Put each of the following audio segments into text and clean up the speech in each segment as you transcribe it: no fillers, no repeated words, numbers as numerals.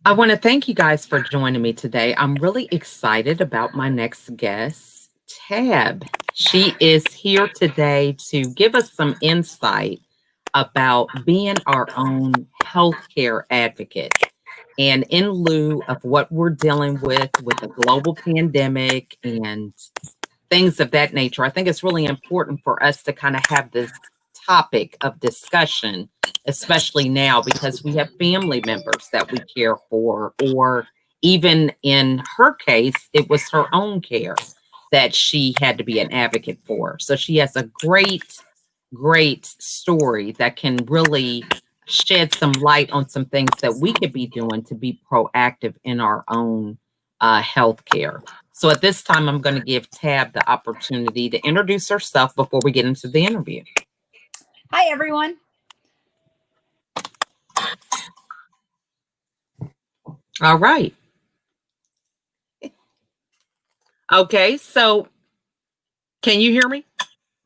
I want to thank you guys for joining me today. I'm really excited about my next guest, Tab. She is here today to give us some insight about being our own healthcare advocate. And in lieu of what we're dealing with the global pandemic and things of that nature, I think it's really important for us to kind of have this topic of discussion, especially now because we have family members that we care for, or even in her case, it was her own care that she had to be an advocate for. So she has a great story that can really shed some light on some things that we could be doing to be proactive in our own health care. So at this time, I'm going to give Tab the opportunity to introduce herself before we get into the interview. Hi, everyone. All right. Okay. So can you hear me?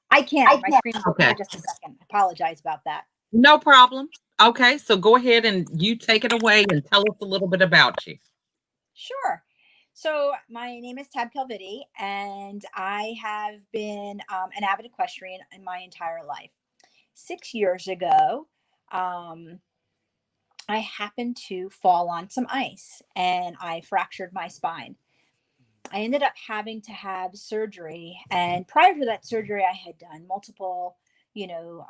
I can. My screen broke Okay. for just a second. Apologize about that. No problem. Okay. So go ahead and you take it away and tell us a little bit about you. Sure. So, my name is Tab Calvitti, and I have been an avid equestrian in my entire life. 6 years ago, um, I happened to fall on some ice and I fractured my spine. I ended up having to have surgery. And prior to that surgery, I had done multiple, you know,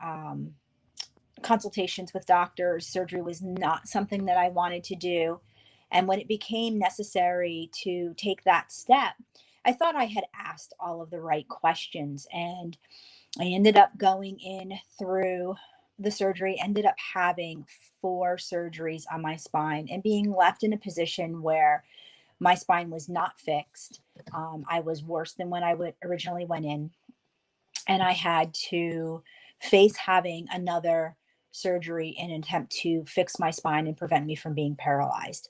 consultations with doctors. Surgery was not something that I wanted to do. And when it became necessary to take that step, I thought I had asked all of the right questions. And I ended up going in through the surgery, ended up having 4 surgeries on my spine and being left in a position where my spine was not fixed. I was worse than when I originally went in. And I had to face having another surgery in an attempt to fix my spine and prevent me from being paralyzed.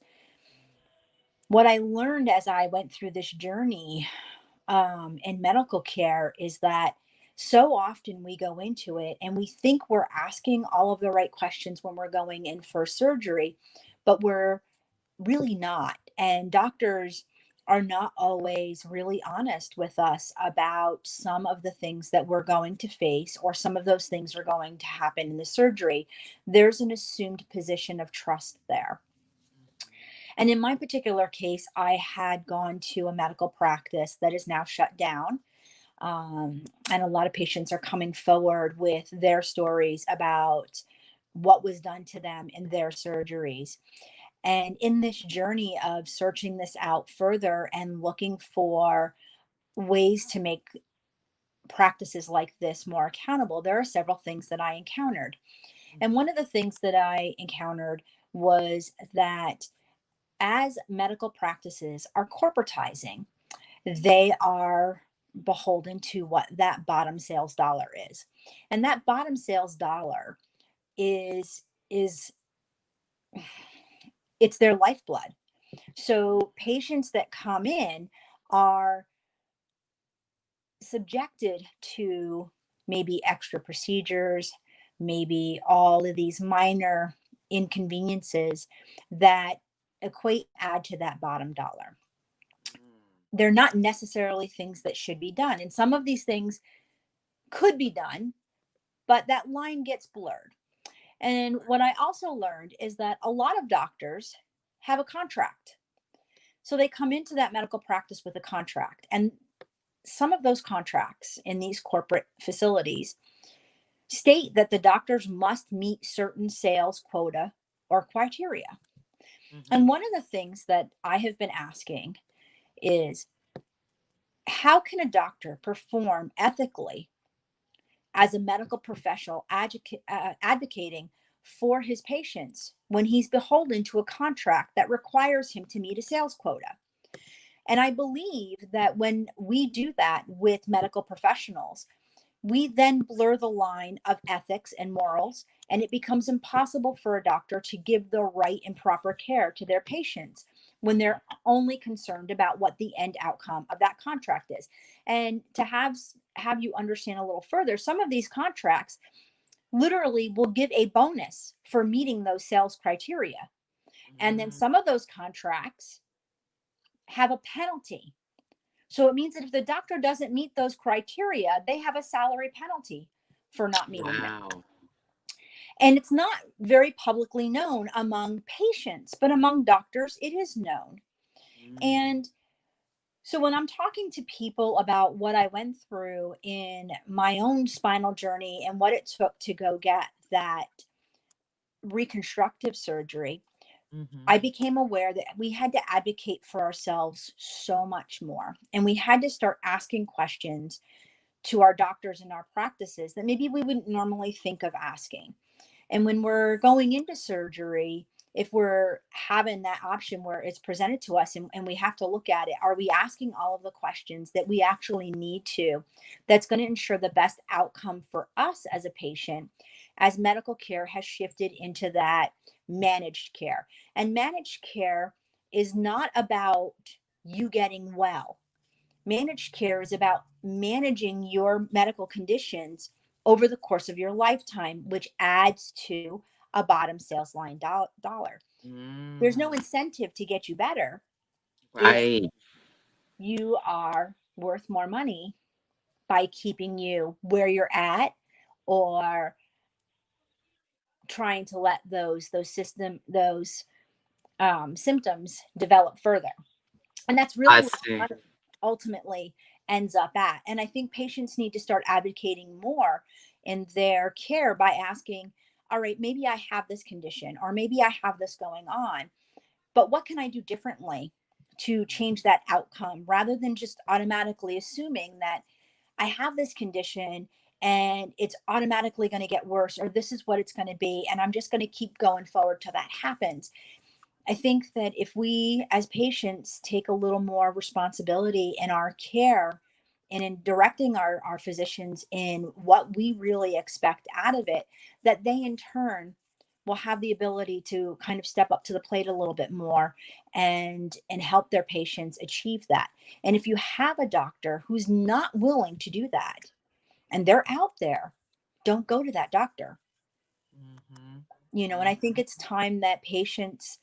What I learned as I went through this journey in medical care is that so often we go into it and we think we're asking all of the right questions when we're going in for surgery, but we're really not. And doctors are not always really honest with us about some of the things that we're going to face, or some of those things are going to happen in the surgery. There's an assumed position of trust there. And in my particular case, I had gone to a medical practice that is now shut down. And a lot of patients are coming forward with their stories about what was done to them in their surgeries. And in this journey of searching this out further and looking for ways to make practices like this more accountable, there are several things that I encountered. And one of the things that I encountered was that as medical practices are corporatizing, they are beholden to what that bottom sales dollar is. And that bottom sales dollar is it's their lifeblood. So patients that come in are subjected to maybe extra procedures, maybe all of these minor inconveniences that equate add to that bottom dollar. They're not necessarily things that should be done. And some of these things could be done, but that line gets blurred. And what I also learned is that a lot of doctors have a contract. So they come into that medical practice with a contract. And some of those contracts in these corporate facilities state that the doctors must meet certain sales quota or criteria. Mm-hmm. And one of the things that I have been asking is, how can a doctor perform ethically as a medical professional advocating for his patients when he's beholden to a contract that requires him to meet a sales quota? And I believe that when we do that with medical professionals, we then blur the line of ethics and morals, and it becomes impossible for a doctor to give the right and proper care to their patients when they're only concerned about what the end outcome of that contract is. And to have you understand a little further, some of these contracts literally will give a bonus for meeting those sales criteria. And then Mm. some of those contracts have a penalty. So it means that if the doctor doesn't meet those criteria, they have a salary penalty for not meeting them. Wow. And it's not very publicly known among patients, but among doctors, it is known. Mm. And so when I'm talking to people about what I went through in my own spinal journey and what it took to go get that reconstructive surgery, I Mhm. became aware that we had to advocate for ourselves so much more. And we had to start asking questions to our doctors and our practices that maybe we wouldn't normally think of asking. And when we're going into surgery, if we're having that option where it's presented to us and we have to look at it, are we asking all of the questions that we actually need to, that's going to ensure the best outcome for us as a patient, as medical care has shifted into that managed care? And managed care is not about you getting well. Managed care is about managing your medical conditions over the course of your lifetime, which adds to a bottom sales line dollar. There's no Mm. incentive to get you better if Right. you are worth more money by keeping you where you're at, or trying to let those symptoms develop further. And that's I really see. what it ultimately ends up at. And I think patients need to start advocating more in their care by asking, all right, maybe I have this condition, or maybe I have this going on, but what can I do differently to change that outcome, rather than just automatically assuming that I have this condition and it's automatically going to get worse, or this is what it's going to be, and I'm just going to keep going forward till that happens. I think that if we as patients take a little more responsibility in our care and in directing our physicians in what we really expect out of it, that they in turn will have the ability to kind of step up to the plate a little bit more and help their patients achieve that. And if you have a doctor who's not willing to do that and they're out there, don't go to that doctor. Mhm. And I Mhm. think it's time that patients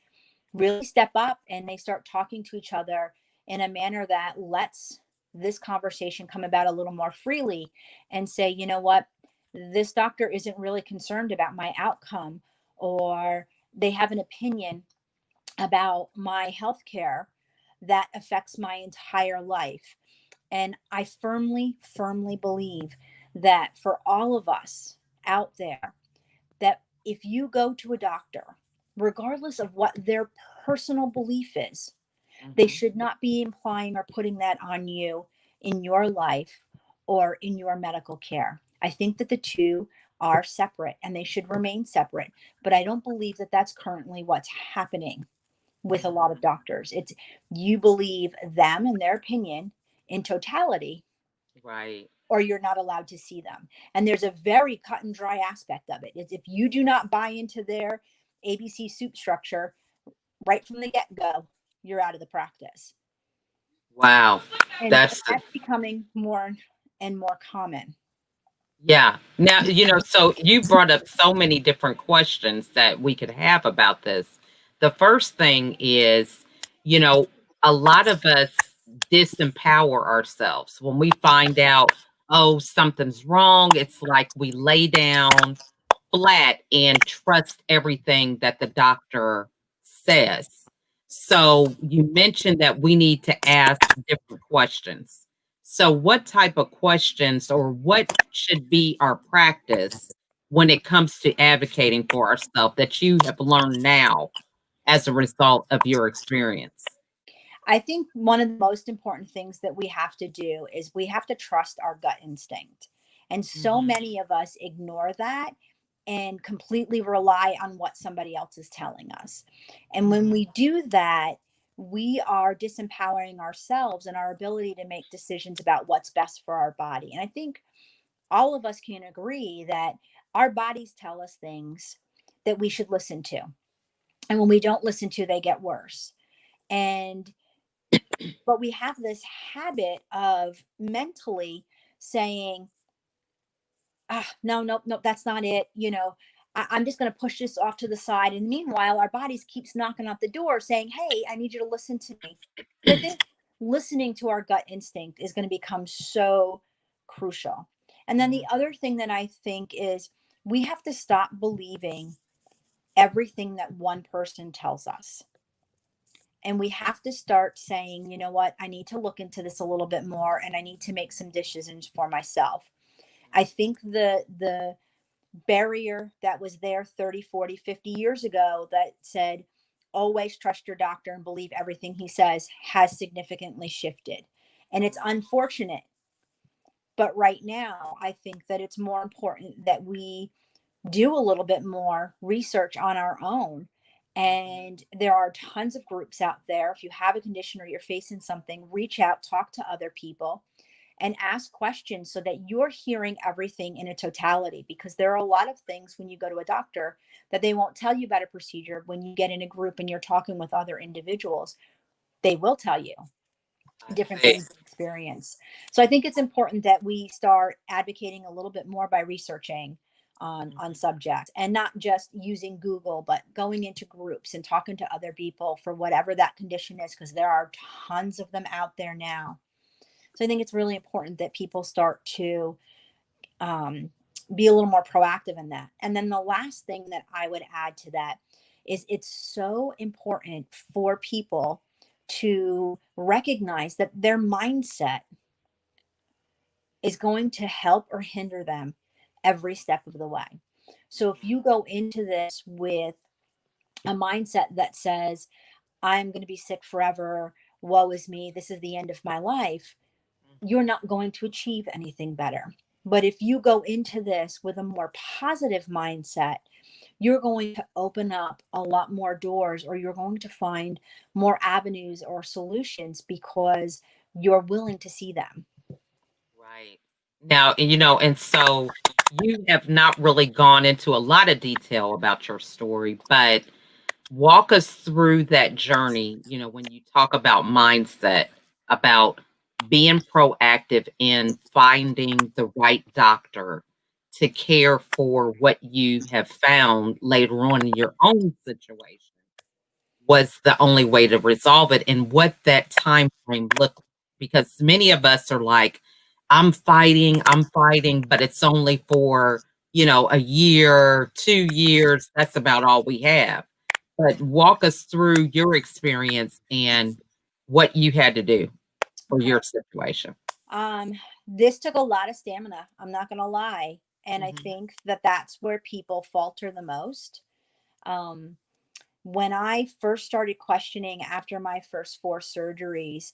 really step up and they start talking to each other in a manner that lets this conversation come about a little more freely, and say, you know what, this doctor isn't really concerned about my outcome, or they have an opinion about my health care that affects my entire life. And I firmly, firmly believe that for all of us out there, that if you go to a doctor, regardless of what their personal belief is, they Mhm. should not be implying or putting that on you in your life or in your medical care. I think that the two are separate and they should remain separate. But I don't believe that that's currently what's happening with a lot of Mhm. doctors. It's you believe them and their opinion in totality, Right. or you're not allowed to see them. And there's a very cut and dry aspect of it. Is if you do not buy into their ABC soup structure right from the get-go, you're out of the practice. Wow. And That's the that's becoming more and more common. Yeah. Now, so you brought up so many different questions that we could have about this. The first thing is, you know, a lot of us disempower ourselves when we find out, oh, something's wrong. It's like we lay down flat and trust everything that the doctor says. So you mentioned that we need to ask different questions. So, what type of questions or what should be our practice when it comes to advocating for ourselves that you have learned now as a result of your experience? I think one of the most important things that we have to do is we have to trust our gut instinct. And so Mhm. many of us ignore that and completely rely on what somebody else is telling us. And when Mhm. we do that, we are disempowering ourselves and our ability to make decisions about what's best for our body. And I think all of us can agree that our bodies tell us things that we should listen to. And when we don't listen to, they get worse. And but we have this habit of mentally saying, ah, no, no, no, that's not it. I'm just going to push this off to the side. And meanwhile, our bodies keeps knocking at the door saying, hey, I need you to listen to me. So I think listening to our gut instinct is going to become so crucial. And then the other thing that I think is we have to stop believing everything that one person tells us. And we have to start saying, you know what, I need to look into this a little bit more and I need to make some decisions for myself. I think the barrier that was there 30, 40, 50 years ago that said, always trust your doctor and believe everything he says has significantly shifted. And it's unfortunate. But right now, I think that it's more important that we do a little bit more research on our own. And there are tons of groups out there. If you have a condition or you're facing something, reach out, talk to other people, and ask questions so that you're hearing everything in a totality. Because there are a lot of things when you go to a doctor that they won't tell you about a procedure. When you get in a group and you're talking with other individuals, they will tell you different things to experience. So I think it's important that we start advocating a little bit more by researching on subjects and not just using Google, but going into groups and talking to other people for whatever that condition is, because there are tons of them out there now. So I think it's really important that people start to be a little more proactive in that. And then the last thing that I would add to that is it's so important for people to recognize that their mindset is going to help or hinder them every step of the way. So if you go into this with a mindset that says, I'm going to be sick forever, woe is me, this is the end of my life, you're not going to achieve anything better. But if you go into this with a more positive mindset, you're going to open up a lot more doors, or you're going to find more avenues or solutions because you're willing to see them. Right. Now, and so you have not really gone into a lot of detail about your story, but walk us through that journey, when you talk about mindset, about being proactive in finding the right doctor to care for what you have found later on in your own situation was the only way to resolve it, and what that time frame looked like. Because many of us are like, I'm fighting, but it's only for, a year, 2 years. That's about all we have. But walk us through your experience and what you had to do for Okay. your situation. This took a lot of stamina. I'm not going to lie. And I think that that's where people falter the most. Um, when I first started questioning after my first 4 surgeries,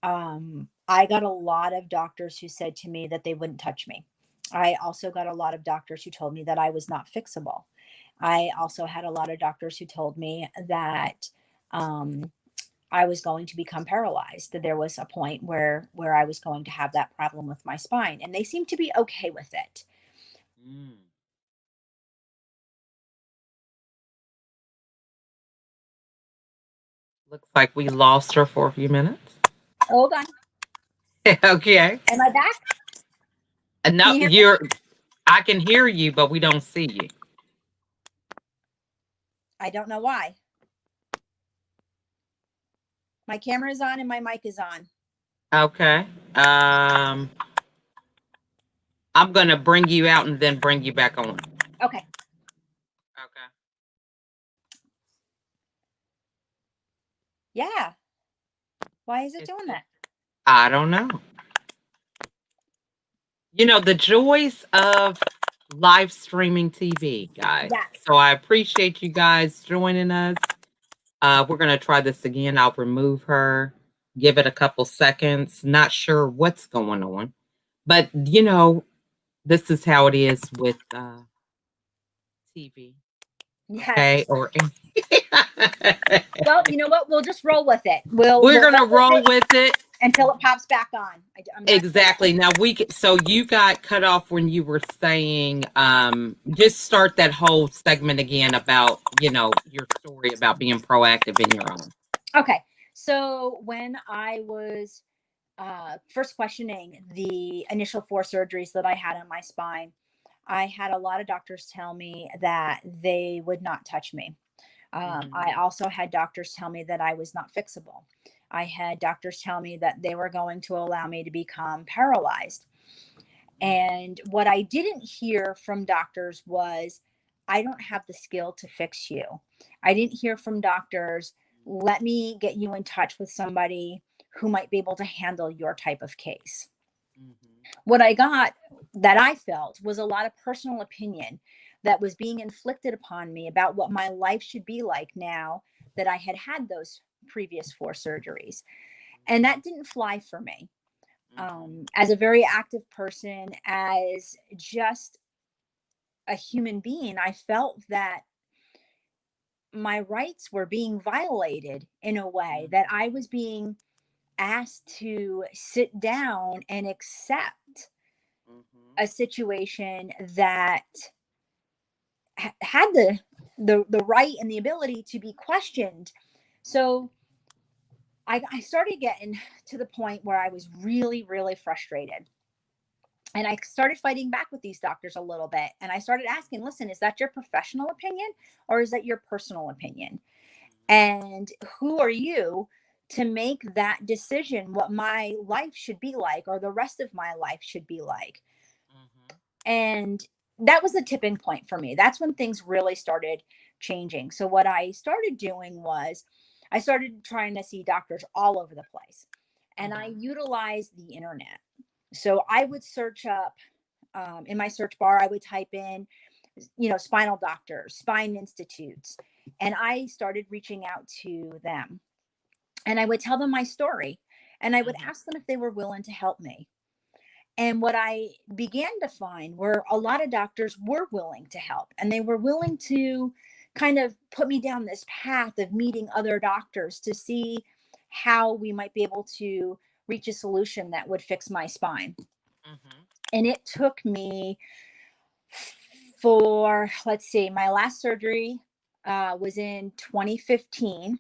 I got a lot of doctors who said to me that they wouldn't touch me. I also got a lot of doctors who told me that I was not fixable. I also had a lot of doctors who told me that I was going to become paralyzed. That there was a point where I was going to have that problem with my spine, and they seemed to be okay with it. Mm. Looks like we lost her for a few minutes. Hold on, Okay. am I back? Can No, you hear me? I can hear you, but we don't see you. I don't know why. My camera is on and my mic is on. Okay. I'm gonna bring you out and then bring you back on. Okay. Okay. Yeah. Why is it It's doing still, that? I don't know. The joys of live streaming TV, guys. Yes. So I appreciate you guys joining us. We're gonna try this again. I'll remove her, give it a couple seconds. Not sure what's going on, but this is how it is with TV. Okay, Yes. or Well, you know what? We'll just roll with it. We'll we're gonna roll with roll it with it. until it pops back on. I'm not. Exactly. Now so you got cut off when you were saying, just start that whole segment again about, your story about being proactive in your own. Okay. So when I was first questioning the initial 4 surgeries that I had on my spine, I had a lot of doctors tell me that they would not touch me. Mhm. I also had doctors tell me that I was not fixable. I had doctors tell me that they were going to allow me to become paralyzed. Mhm. And what I didn't hear from doctors was, I don't have the skill to fix you. I didn't hear from doctors, let me get you in touch with somebody who might be able to handle your type of case. Mhm. What I got, that I felt, was a lot of personal opinion that was being inflicted upon me about what my life should be like now that I had had those previous 4 surgeries. And that didn't fly for me. Mhm. As a very active person, as just a human being, I felt that my rights were being violated in a way, that I was being asked to sit down and accept Mhm. a situation that had the right and the ability to be questioned. So I started getting to the point where I was really, really frustrated. And I started fighting back with these doctors a little bit. And I started asking, listen, is that your professional opinion or is that your personal opinion? And who are you to make that decision, what my life should be like or the rest of my life should be like? Mhm. And that was the tipping point for me. That's when things really started changing. So, what I started doing was I started trying to see doctors all over the place. And I Mhm. utilized the internet. So, I would search up in my search bar, I would type in, spinal doctors, spine institutes. And I started reaching out to them. And I would tell them my story. And I would Mhm. ask them if they were willing to help me. And what I began to find were a lot of doctors were willing to help and they were willing to kind of put me down this path of meeting other doctors to see how we might be able to reach a solution that would fix my spine. Mhm. And it took me for, let's see, my last surgery was in 2015,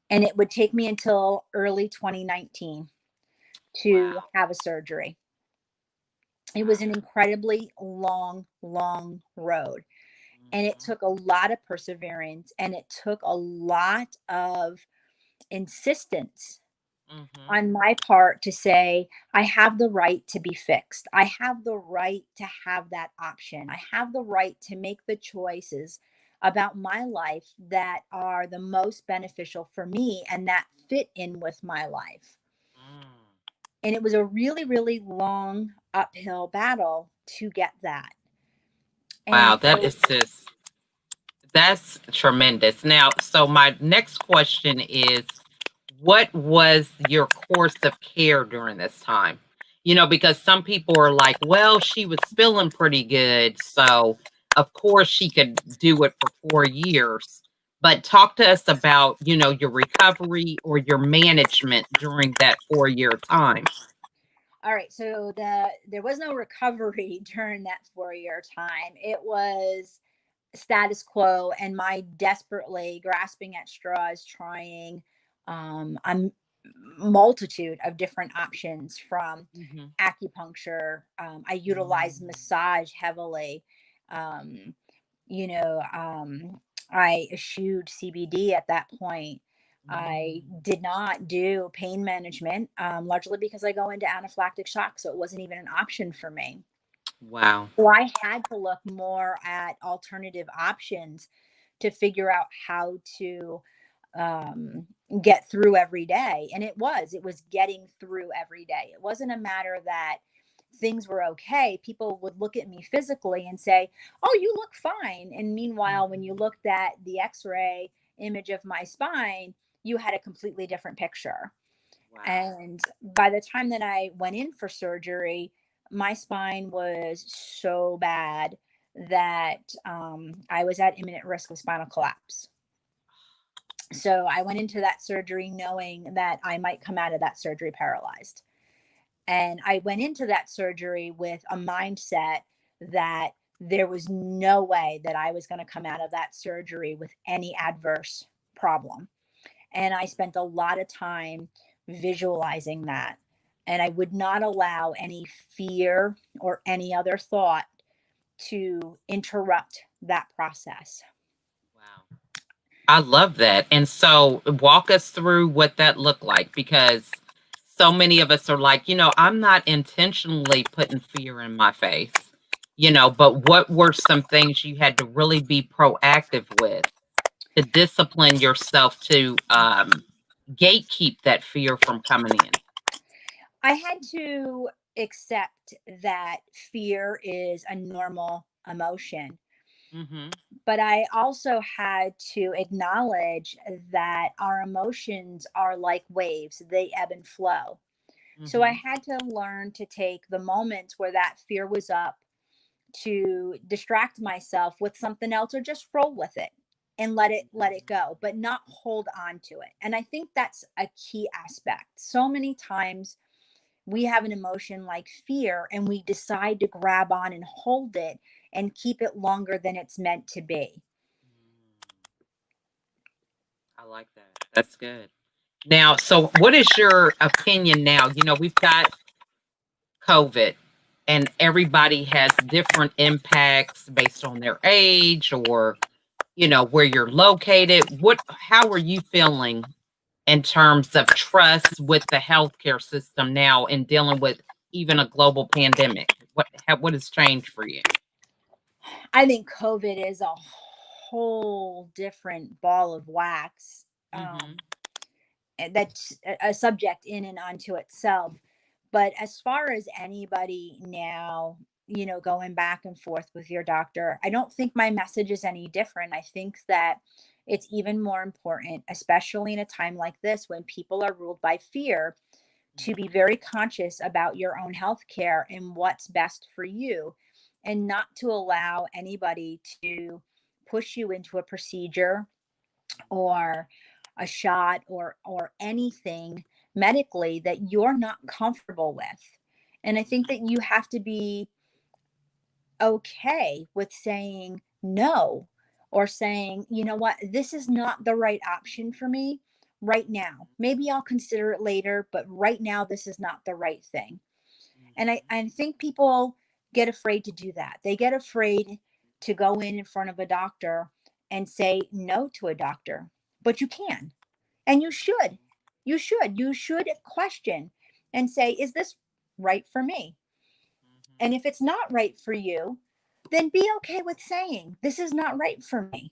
and it would take me until early 2019 to Wow. have a surgery. It was Wow. an incredibly long, long road. And it Mhm. took a lot of perseverance and it took a lot of insistence Mhm. on my part to say, I have the right to be fixed. I have the right to have that option. I have the right to make the choices about my life that are the most beneficial for me and that fit in with my life. Mm. And it was a really, really long uphill battle to get that. And Wow, that so, is just that's tremendous. Now, so my next question is, what was your course of care during this time? Because some people are like, well, she was feeling pretty good. So, of course, she could do it for 4 years. But talk to us about, your recovery or your management during that 4 year time. all right, so there was no recovery during that 4 year time. It was status quo and my desperately grasping at straws, trying a multitude of different options from Hmm. acupuncture. I utilize massage heavily. Um, you know, I eschewed CBD at that point. I Mm. did not do pain management, largely because I go into anaphylactic shock, so it wasn't even an option for me. Wow. So I had to look more at alternative options to figure out how to um, get through every day. And it was getting through every day. It wasn't a matter that things were okay. People would look at me physically and say, oh, you look fine. And meanwhile, when you Mhm. looked at the x ray image of my spine, you had a completely different picture. Wow. And by the time that I went in for surgery, my spine was so bad that I was at imminent risk of spinal collapse. So I went into that surgery knowing that I might come out of that surgery paralyzed. And I went into that surgery with a mindset that there was no way that I was going to come out of that surgery with any adverse problem. And I spent a lot of time visualizing that. And I would not allow any fear or any other thought to interrupt that process. Wow. I love that. And so walk us through what that looked like, because so many of us are like, I'm not intentionally putting fear in my face, but what were some things you had to really be proactive with to discipline yourself to gatekeep that fear from coming in? I had to accept that fear is a normal emotion, Mhm. but I also had to acknowledge that our emotions are like waves, they ebb and flow. So I Mhm. had to learn to take the moments where that fear was up to distract myself with something else, or just roll with it and let it go, but not hold on to it. And I think that's a key aspect. So many times we have an emotion like fear and we decide to grab on and hold it and keep it longer than it's meant to be. I like that. That's good. Now, so what is your opinion now? We've got COVID, and everybody has different impacts based on their age or, where you're located. How are you feeling in terms of trust with the healthcare system now in dealing with even a global pandemic? What has changed for you? I think COVID is a whole different ball of wax. Mm-hmm. And that's a subject in and unto itself. But as far as anybody now, going back and forth with your doctor, I don't think my message is any different. I think that it's even more important, especially in a time like this when people are ruled by fear, to be very conscious about your own health care and what's best for you, and not to allow anybody to push you into a procedure or a shot or anything medically that you're not comfortable with. And I think that you have to be okay with saying no, or saying, you know what, this is not the right option for me right now. Maybe I'll consider it later, but right now this is not the right thing. And I think people get afraid to do that. They get afraid to go in front of a doctor and say no to a doctor. But you can, and you should. You should question and say, is this right for me? And if it's not right for you, then be okay with saying, this is not right for me.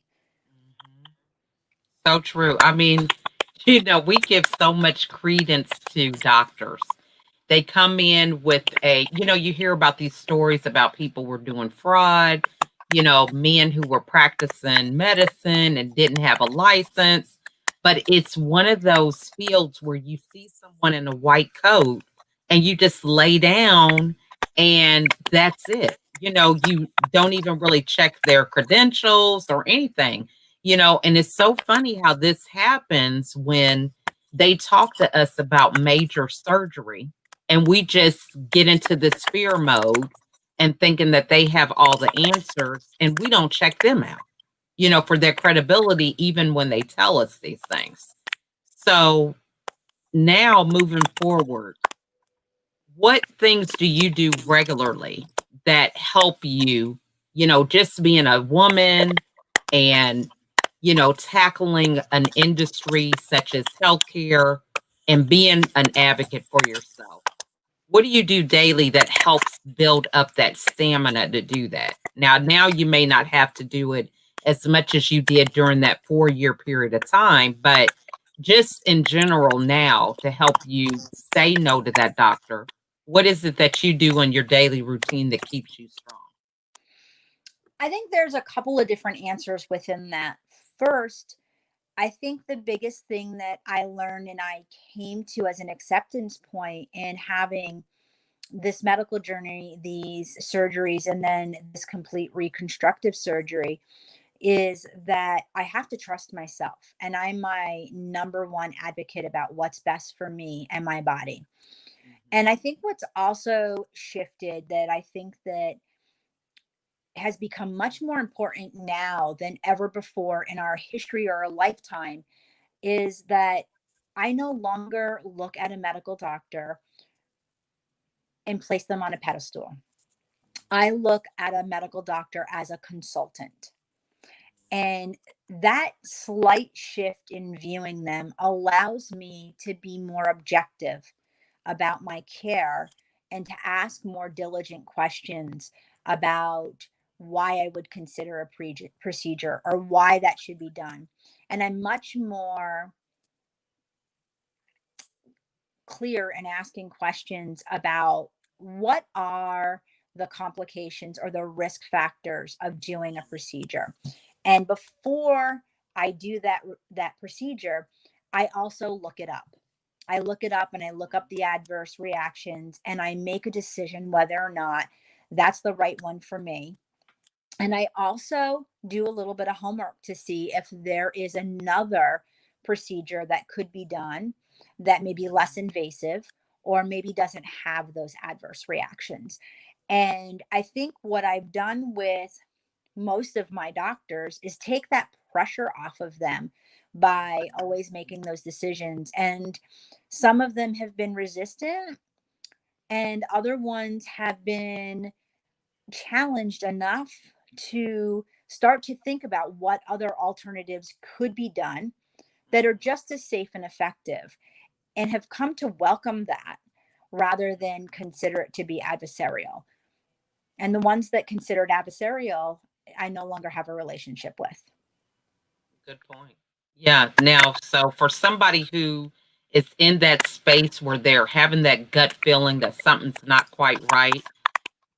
So true. I mean, we give so much credence to doctors. They come in with you hear about these stories about people were doing fraud, men who were practicing medicine and didn't have a license. But it's one of those fields where you see someone in a white coat and you just lay down and that's it. You don't even really check their credentials or anything, and it's so funny how this happens when they talk to us about major surgery and we just get into this fear mode and thinking that they have all the answers and we don't check them out, for their credibility, even when they tell us these things. So now moving forward, what things do you do regularly that help you, just being a woman and, tackling an industry such as healthcare and being an advocate for yourself? What do you do daily that helps build up that stamina to do that? Now you may not have to do it as much as you did during that 4-year period of time, but just in general now to help you say no to that doctor, what is it that you do in your daily routine that keeps you strong? I think there's a couple of different answers within that. First, I think the biggest thing that I learned and I came to as an acceptance point in having this medical journey, these surgeries, and then this complete reconstructive surgery is that I have to trust myself. And I'm my number one advocate about what's best for me and my body. And I think what's also shifted, that I think that has become much more important now than ever before in our history or our lifetime, is that I no longer look at a medical doctor and place them on a pedestal. I look at a medical doctor as a consultant. And that slight shift in viewing them allows me to be more objective about my care and to ask more diligent questions about why I would consider a procedure or why that should be done. And I'm much more clear in asking questions about what are the complications or the risk factors of doing a procedure. And before I do that procedure, I also look it up. I look it up and I look up the adverse reactions and I make a decision whether or not that's the right one for me. And I also do a little bit of homework to see if there is another procedure that could be done that may be less invasive or maybe doesn't have those adverse reactions. And I think what I've done with most of my doctors is take that pressure off of them by always making those decisions. And some of them have been resistant, and other ones have been challenged enough to start to think about what other alternatives could be done that are just as safe and effective, and have come to welcome that rather than consider it to be adversarial. And the ones that considered adversarial, I no longer have a relationship with. Good point. Yeah. Now, so for somebody who is in that space where they're having that gut feeling that something's not quite right,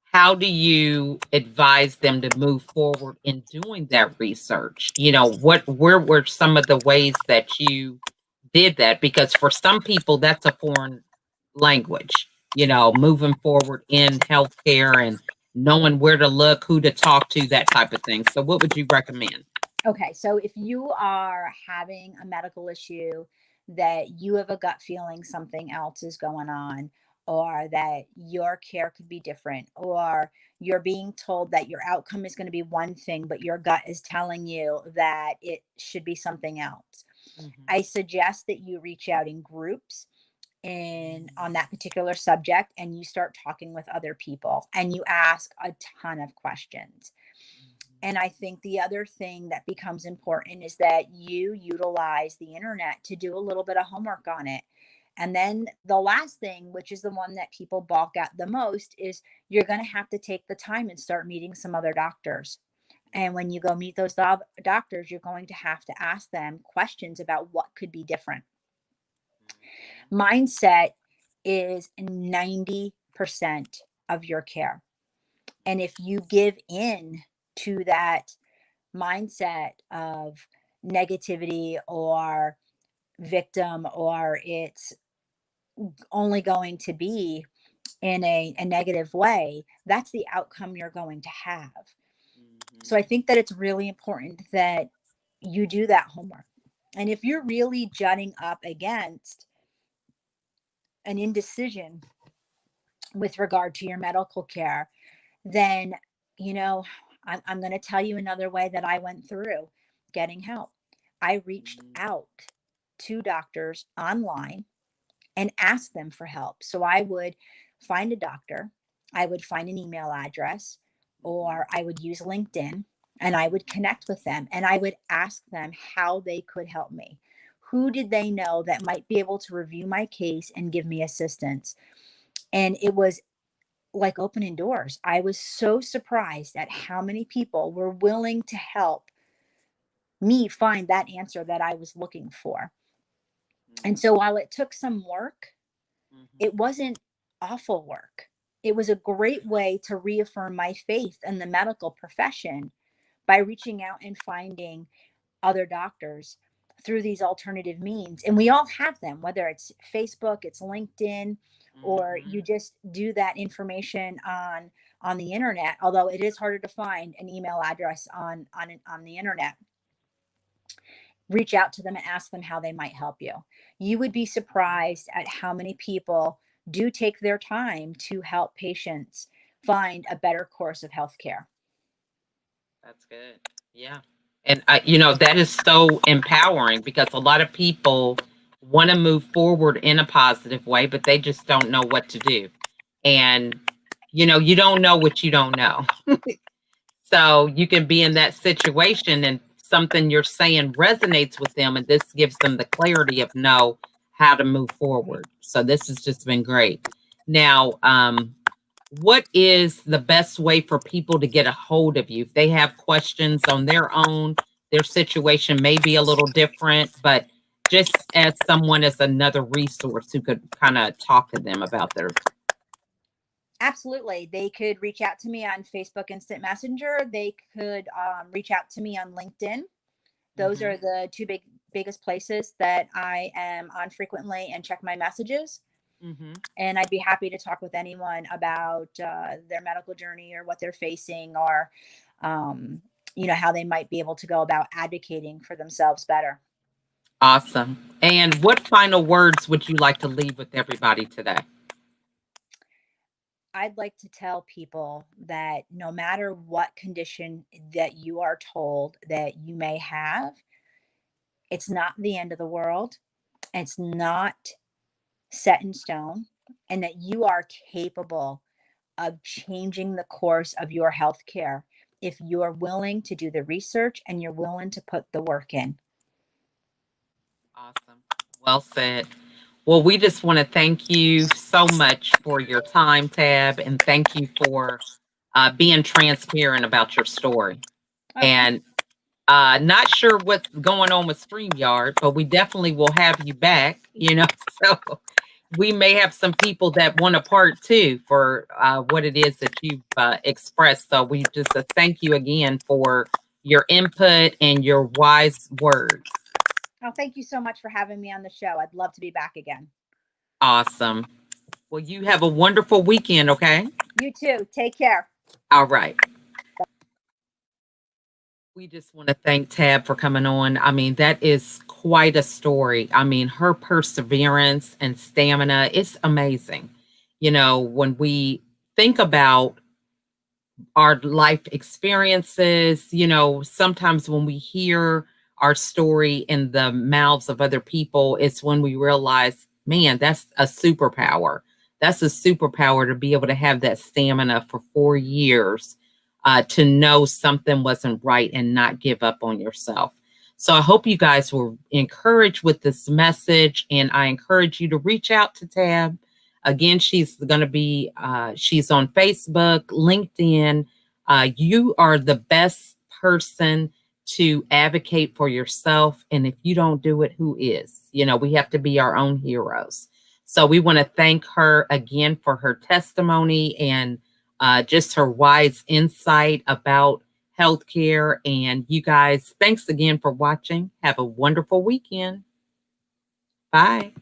how do you advise them to move forward in doing that research? Where were some of the ways that you did that? Because for some people, that's a foreign language, moving forward in healthcare and knowing where to look, who to talk to, that type of thing. So what would you recommend? Okay, so if you are having a medical issue that you have a gut feeling something else is going on, or that your care could be different, or you're being told that your outcome is going to be one thing, but your gut is telling you that it should be something else, Mhm. I suggest that you reach out in groups on that particular subject, and you start talking with other people and you ask a ton of questions. And I think the other thing that becomes important is that you utilize the internet to do a little bit of homework on it. And then the last thing, which is the one that people balk at the most, is you're going to have to take the time and start meeting some other doctors. And when you go meet those doctors, you're going to have to ask them questions about what could be different. Mindset is 90% of your care. And if you give in to that mindset of negativity or victim, or it's only going to be in a negative way, that's the outcome you're going to have. So I Mhm. think that it's really important that you do that homework. And if you're really jutting up against an indecision with regard to your medical care, then, you know, I'm going to tell you another way that I went through getting help. I reached Mhm. out to doctors online and asked them for help. So I would find a doctor, I would find an email address, or I would use LinkedIn and I would connect with them and I would ask them how they could help me. Who did they know that might be able to review my case and give me assistance? And it was like opening doors. I was so surprised at how many people were willing to help me find that answer that I was looking for. And Mhm. so while it took some work, Mhm. it wasn't awful work. It was a great way to reaffirm my faith in the medical profession by reaching out and finding other doctors through these alternative means. And we all have them, whether it's Facebook, it's LinkedIn, or you Mhm. just do that information on the internet. Although it is harder to find an email address on the internet, reach out to them and ask them how they might help you. You would be surprised at how many people do take their time to help patients find a better course of healthcare. That's good. Yeah. And that is so empowering because a lot of people want to move forward in a positive way, but they just don't know what to do. And You don't know what you don't know. So you can be in that situation and something you're saying resonates with them, and this gives them the clarity of know how to move forward. So this has just been great. Now, what is the best way for people to get a hold of you if they have questions on their own? Their situation may be a little different, but just as someone as another resource who could kind of talk to them about their. Absolutely. They could reach out to me on Facebook Instant Messenger. They could reach out to me on LinkedIn. Those Mhm. are the two biggest places that I am on frequently and check my messages. Mhm. And I'd be happy to talk with anyone about their medical journey or what they're facing, or um, how they might be able to go about advocating for themselves better. Awesome. And what final words would you like to leave with everybody today? I'd like to tell people that no matter what condition that you are told that you may have, it's not the end of the world. It's not set in stone, and that you are capable of changing the course of your health care if you are willing to do the research and you're willing to put the work in. Awesome. Well said. Well, we just want to thank you so much for your time, Tab, and thank you for being transparent about your story. Oh, thank And not sure what's going on with StreamYard, but we definitely will have you back, So we may have some people that want a part two for what it is that you've expressed. So we just thank you again for your input and your wise words. oh, thank you so much for having me on the show. I'd love to be back again. Awesome. Well, you have a wonderful weekend, okay? You too. Take care. All right. We just want to thank Tab for coming on. I mean, that is quite a story. I mean, her perseverance and stamina, it's amazing. When we think about our life experiences, sometimes when we hear our story in the mouths of other people, it's when we realize, man, that's a superpower. That's a superpower to be able to have that stamina for 4 years, to know something wasn't right and not give up on yourself. So I hope you guys were encouraged with this message, and I encourage you to reach out to Tab. Again, she's on Facebook, LinkedIn. You are the best person to advocate for yourself. And if you don't do it, who is? We have to be our own heroes. So we want to thank her again for her testimony and just her wise insight about healthcare. And you guys, thanks again for watching. Have a wonderful weekend. Bye.